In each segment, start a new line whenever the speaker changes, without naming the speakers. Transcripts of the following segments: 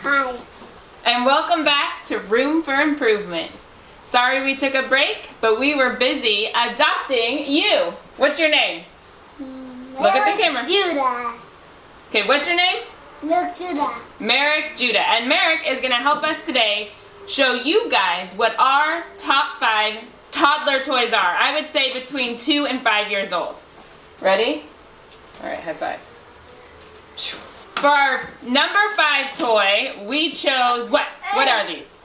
Hi.
And welcome back to Room for Improvement. Sorry we took a break, but we were busy adopting you. What's your name? Look at the camera.
Judah.
Okay, what's your name?
Look, Judah.
Merrick Judah. And Merrick is going to help us today show you guys what our top 5 toddler toys are. I would say between 2 and 5 years old. Ready? All right, high five. For our number 5 toy, we chose what? What are these?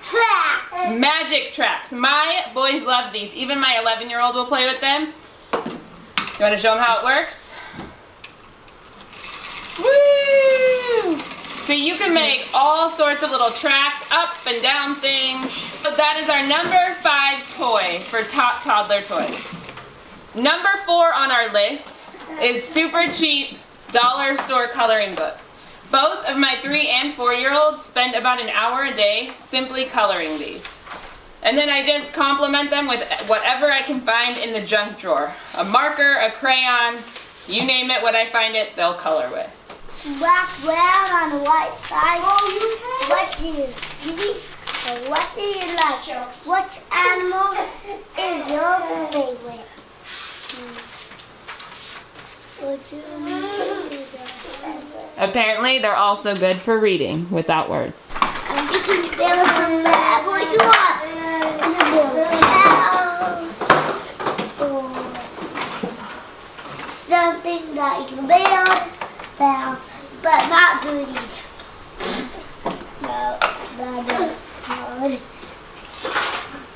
Track.
Magic tracks. My boys love these. Even my 11-year-old will play with them. You want to show them how it works? Woo! So you can make all sorts of little tracks, up and down things. So that is our number 5 toy for top toddler toys. Number 4 on our list is super cheap dollar store coloring books. Both of my 3 and 4-year-olds spend about an hour a day simply coloring these. And then I just complement them with whatever I can find in the junk drawer. A marker, a crayon, you name it, what I find it, they'll color with.
Black, brown on the white side. What do you like? What animal is your favorite?
Apparently, they're also good for reading without words.
And you can build whatever you want. You can build a house or something that you can build, but not goodies. No.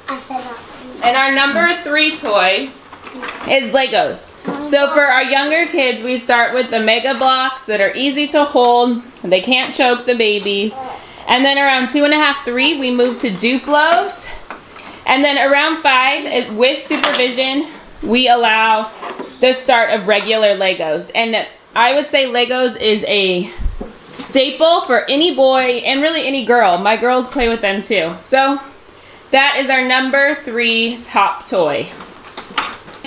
I said not goodies.
And our number 3 toy is Legos. So for our younger kids, we start with the Mega Blocks that are easy to hold. They can't choke the babies. And then around 2.5, 3, we move to Duplos. And then around 5, with supervision, we allow the start of regular Legos. And I would say Legos is a staple for any boy and really any girl. My girls play with them too. So that is our number 3 top toy.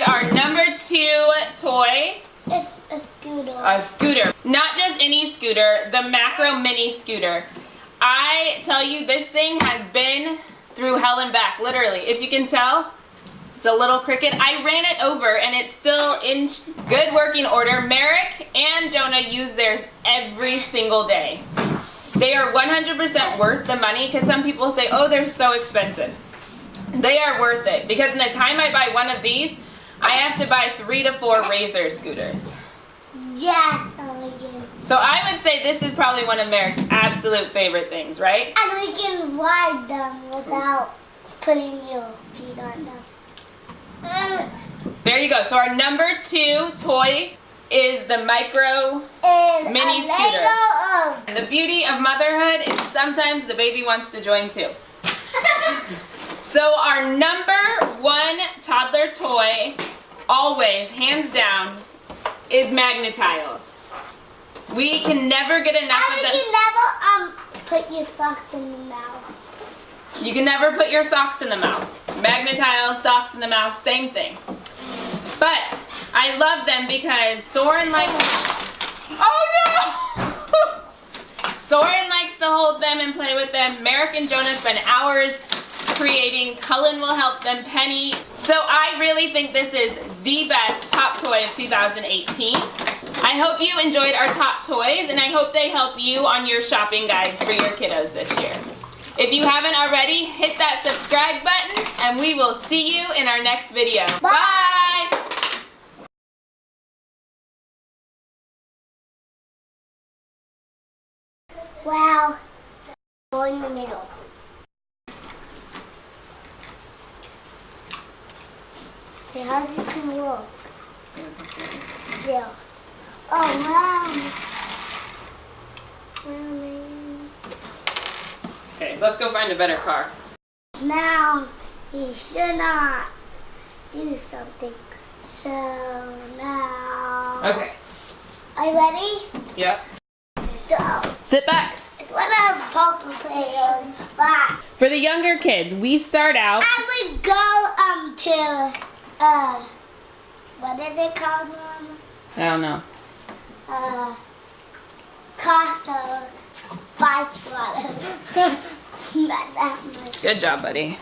Our number 2 toy
It's a scooter.
A scooter. Not just any scooter, the Macro Mini scooter. I tell you, this thing has been through hell and back, literally. If you can tell, it's a little crooked. I ran it over and it's still in good working order. Merrick and Jonah use theirs every single day. They are 100% worth the money because some people say, oh, they're so expensive. They are worth it because in the time I buy one of these, I have to buy 3 to 4 Razor scooters.
Yeah.
So I would say this is probably one of Merrick's absolute favorite things, right?
And we can ride them without putting your feet on them.
There you go. So our number 2 toy is the Micro
And
Mini
a
scooter.
Lego of
And the beauty of motherhood is sometimes the baby wants to join too. So our number 1 toddler toy, always, hands down, is Magna Tiles. We can never get enough of them.
And you can never put your socks in the mouth.
You can never put your socks in the mouth. Magna Tiles, socks in the mouth, same thing. But I love them because Soren likes... Oh no! Soren likes to hold them and play with them. Merrick and Jonah spend hours creating. Cullen will help them. Penny. So I really think this is the best top toy of 2018. I hope you enjoyed our top toys and I hope they help you on your shopping guides for your kiddos this year. If you haven't already, hit that subscribe button and we will see you in our next video. Bye!
Wow. Go in the middle. Okay, how does this one work? Yeah. Oh, wow.
Okay, let's go find a better car.
Now, he should not do something. So now.
Okay.
Are you ready?
Yep.
Go.
Sit back.
It's one of poker players, but
For the younger kids, we start out.
I would go to what is it called, Mom?
I don't know.
Costco 5 water. Not that much.
Good job, buddy.